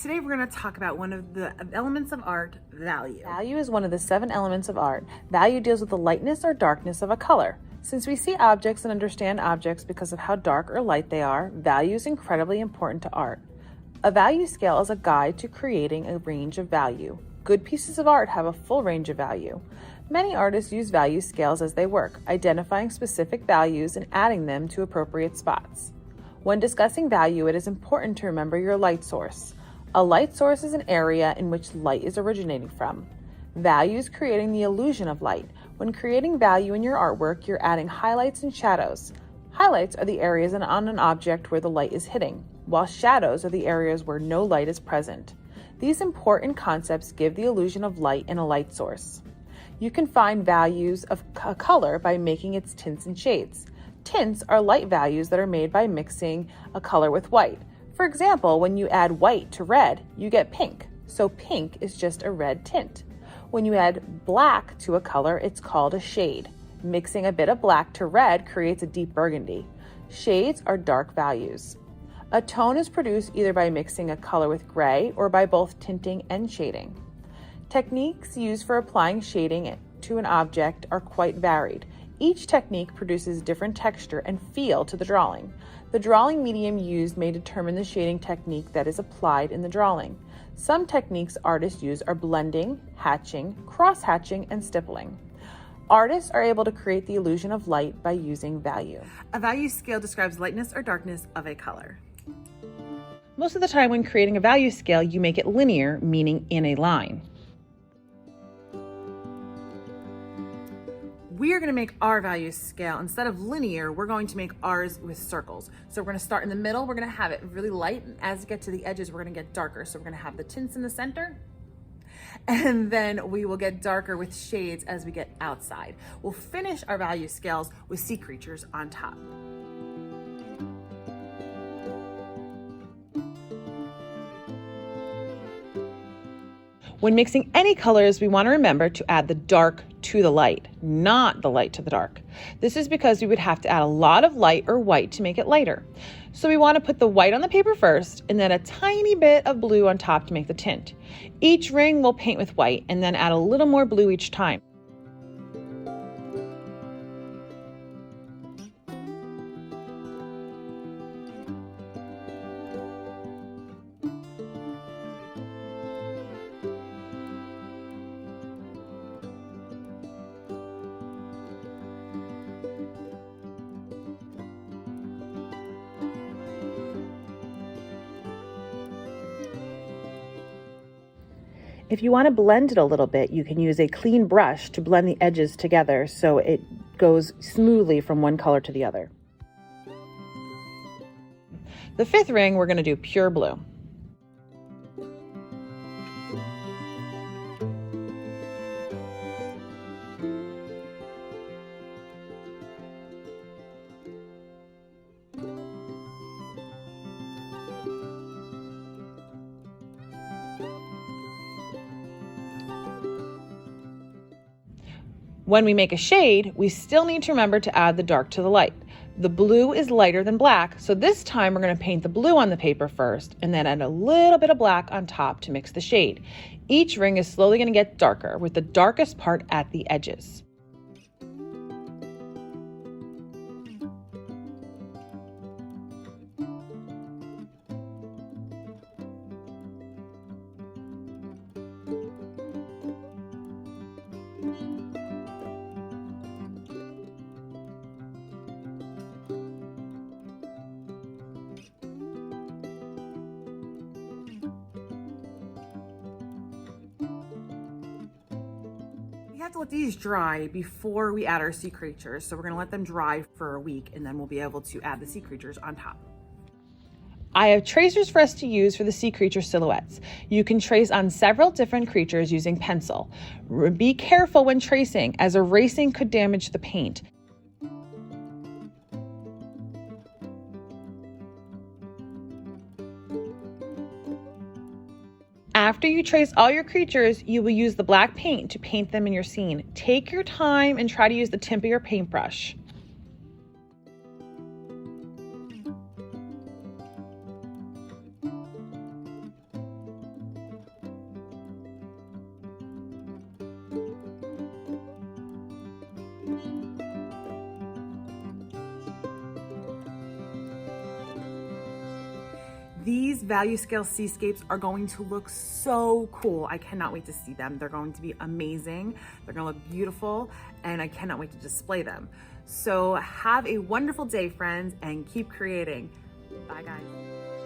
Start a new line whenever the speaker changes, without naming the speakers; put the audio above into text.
Today we're going to talk about one of the elements of art, value.
Value is one of the 7 elements of art. Value deals with the lightness or darkness of a color. Since we see objects and understand objects because of how dark or light they are, value is incredibly important to art. A value scale is a guide to creating a range of value. Good pieces of art have a full range of value. Many artists use value scales as they work, identifying specific values and adding them to appropriate spots. When discussing value, it is important to remember your light source. A light source is an area in which light is originating from. Value is creating the illusion of light. When creating value in your artwork, you're adding highlights and shadows. Highlights are the areas on an object where the light is hitting, while shadows are the areas where no light is present. These important concepts give the illusion of light in a light source. You can find values of a color by making its tints and shades. Tints are light values that are made by mixing a color with white. For example, when you add white to red, you get pink. So pink is just a red tint. When you add black to a color, it's called a shade. Mixing a bit of black to red creates a deep burgundy. Shades are dark values. A tone is produced either by mixing a color with gray or by both tinting and shading. Techniques used for applying shading to an object are quite varied. Each technique produces different texture and feel to the drawing. The drawing medium used may determine the shading technique that is applied in the drawing. Some techniques artists use are blending, hatching, cross-hatching, and stippling. Artists are able to create the illusion of light by using value.
A value scale describes lightness or darkness of a color.
Most of the time when creating a value scale, you make it linear, meaning in a line.
We are going to make our value scale, instead of linear, we're going to make ours with circles. So we're going to start in the middle, we're going to have it really light, and as we get to the edges, we're going to get darker. So we're going to have the tints in the center, and then we will get darker with shades as we get outside. We'll finish our value scales with sea creatures on top.
When mixing any colors, we want to remember to add the dark to the light, not the light to the dark. This is because we would have to add a lot of light or white to make it lighter. So we want to put the white on the paper first and then a tiny bit of blue on top to make the tint. Each ring we'll paint with white and then add a little more blue each time. If you want to blend it a little bit, you can use a clean brush to blend the edges together so it goes smoothly from one color to the other. The 5th ring, we're going to do pure blue. When we make a shade, we still need to remember to add the dark to the light. The blue is lighter than black, so this time we're going to paint the blue on the paper first and then add a little bit of black on top to mix the shade. Each ring is slowly going to get darker, with the darkest part at the edges.
We have to let these dry before we add our sea creatures. So we're going to let them dry for a week and then we'll be able to add the sea creatures on top.
I have tracers for us to use for the sea creature silhouettes. You can trace on several different creatures using pencil. Be careful when tracing, as erasing could damage the paint. After you trace all your creatures, you will use the black paint to paint them in your scene. Take your time and try to use the tip of your paintbrush.
These value scale seascapes are going to look so cool. I cannot wait to see them. They're going to be amazing. They're gonna look beautiful, and I cannot wait to display them. So have a wonderful day, friends, and keep creating. Bye, guys.